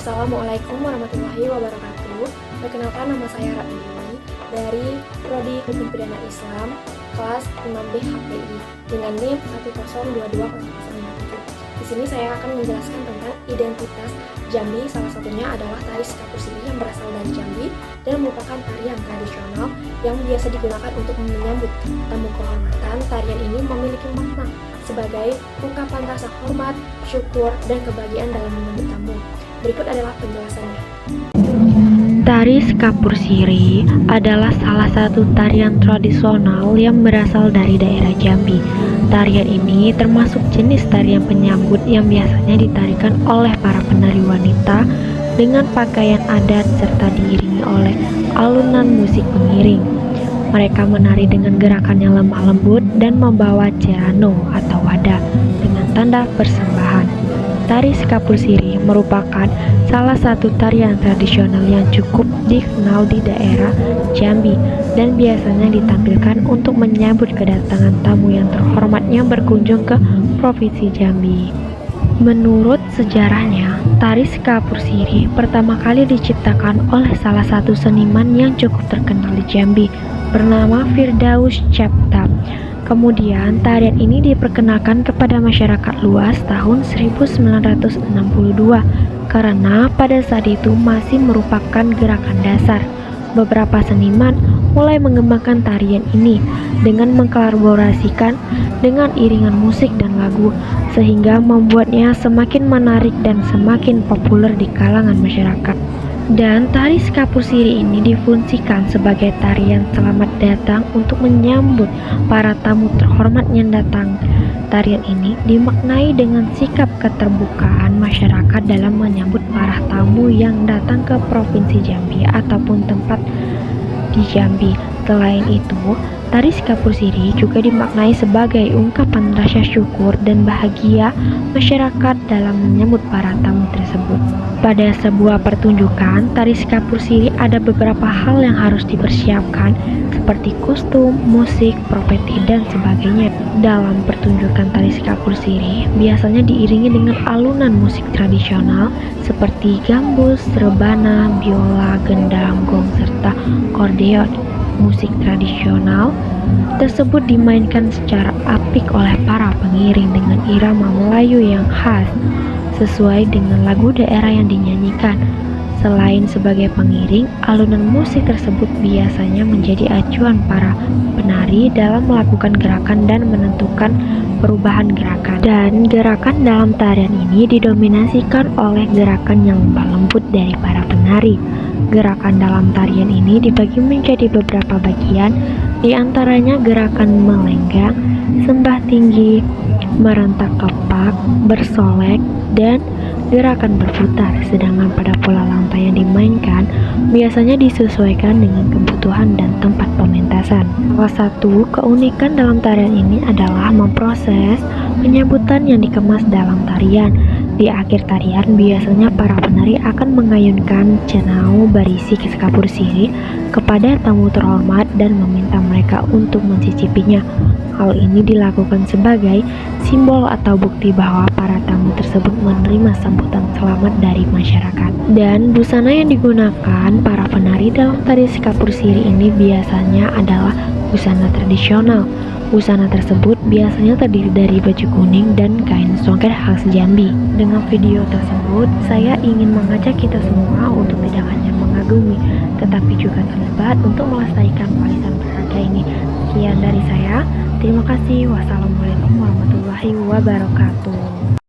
Assalamualaikum warahmatullahi wabarakatuh. Perkenalkan, nama saya Ratni dari Prodi Hukum Pidana Islam kelas 6B HPI dengan NIM 1022057. Di sini saya akan menjelaskan tentang identitas Jambi. Salah satunya adalah tari Sekapur Sirih yang berasal dari Jambi dan merupakan tarian tradisional yang biasa digunakan untuk menyambut tamu kehormatan. Tarian ini memiliki makna sebagai ungkapan rasa hormat, syukur, dan kebahagiaan dalam menyambut tamu. Berikut adalah penjelasannya. Tari Sekapur Sirih adalah salah satu tarian tradisional yang berasal dari daerah Jambi. Tarian ini termasuk jenis tarian penyambut yang biasanya ditarikan oleh para penari wanita dengan pakaian adat serta diiringi oleh alunan musik pengiring. Mereka menari dengan gerakan yang lemah lembut dan membawa cerano atau wadah dengan tanda persembahan. Tari Sekapur Sirih merupakan salah satu tarian tradisional yang cukup dikenal di daerah Jambi dan biasanya ditampilkan untuk menyambut kedatangan tamu yang terhormat yang berkunjung ke Provinsi Jambi. Menurut sejarahnya, tari Sekapur Sirih pertama kali diciptakan oleh salah satu seniman yang cukup terkenal di Jambi bernama Firdaus Capta. Kemudian tarian ini diperkenalkan kepada masyarakat luas tahun 1962 karena pada saat itu masih merupakan gerakan dasar. Beberapa seniman mulai mengembangkan tarian ini dengan mengkolaborasikan dengan iringan musik dan lagu sehingga membuatnya semakin menarik dan semakin populer di kalangan masyarakat. Dan tari Sekapur Sirih ini difungsikan sebagai tarian selamat datang untuk menyambut para tamu terhormat yang datang. Tarian ini dimaknai dengan sikap keterbukaan masyarakat dalam menyambut para tamu yang datang ke Provinsi Jambi ataupun tempat di Jambi. Selain itu, tari Sekapur Sirih juga dimaknai sebagai ungkapan rasa syukur dan bahagia masyarakat dalam menyambut para tamu tersebut. Pada sebuah pertunjukan, tari Sekapur Sirih ada beberapa hal yang harus dipersiapkan seperti kostum, musik, profeti, dan sebagainya. Dalam pertunjukan tari Sekapur Sirih biasanya diiringi dengan alunan musik tradisional seperti gambus, rebana, biola, gendang, gong, serta kordeon. Musik tradisional tersebut dimainkan secara apik oleh para pengiring dengan irama Melayu yang khas sesuai dengan lagu daerah yang dinyanyikan. Selain sebagai pengiring, alunan musik tersebut biasanya menjadi acuan para penari dalam melakukan gerakan dan menentukan perubahan gerakan. Dan gerakan dalam tarian ini didominasikan oleh gerakan yang lembut lembut dari para penari. Gerakan dalam tarian ini dibagi menjadi beberapa bagian, di antaranya gerakan melenggang, sembah tinggi, merentak kepak, bersolek, dan gerakan berputar. Sedangkan pada pola lantai yang dimainkan biasanya disesuaikan dengan kebutuhan dan tempat pementasan. Salah satu keunikan dalam tarian ini adalah memproses penyambutan yang dikemas dalam tarian. Di akhir tarian biasanya para penari akan mengayunkan cenau berisi Sekapur Sirih kepada tamu terhormat dan meminta mereka untuk mencicipinya. Hal ini dilakukan sebagai simbol atau bukti bahwa para tamu tersebut menerima sambutan selamat dari masyarakat. Dan busana yang digunakan para penari dalam tari Sekapur Sirih ini biasanya adalah busana tradisional. Busana tersebut biasanya terdiri dari baju kuning dan kain songket khas Jambi. Dengan video tersebut, saya ingin mengajak kita semua untuk tidak hanya mengagumi, tetapi juga terlibat untuk melestarikan warisan berharga ini. Sekian dari saya. Terima kasih. Wassalamualaikum warahmatullahi wabarakatuh.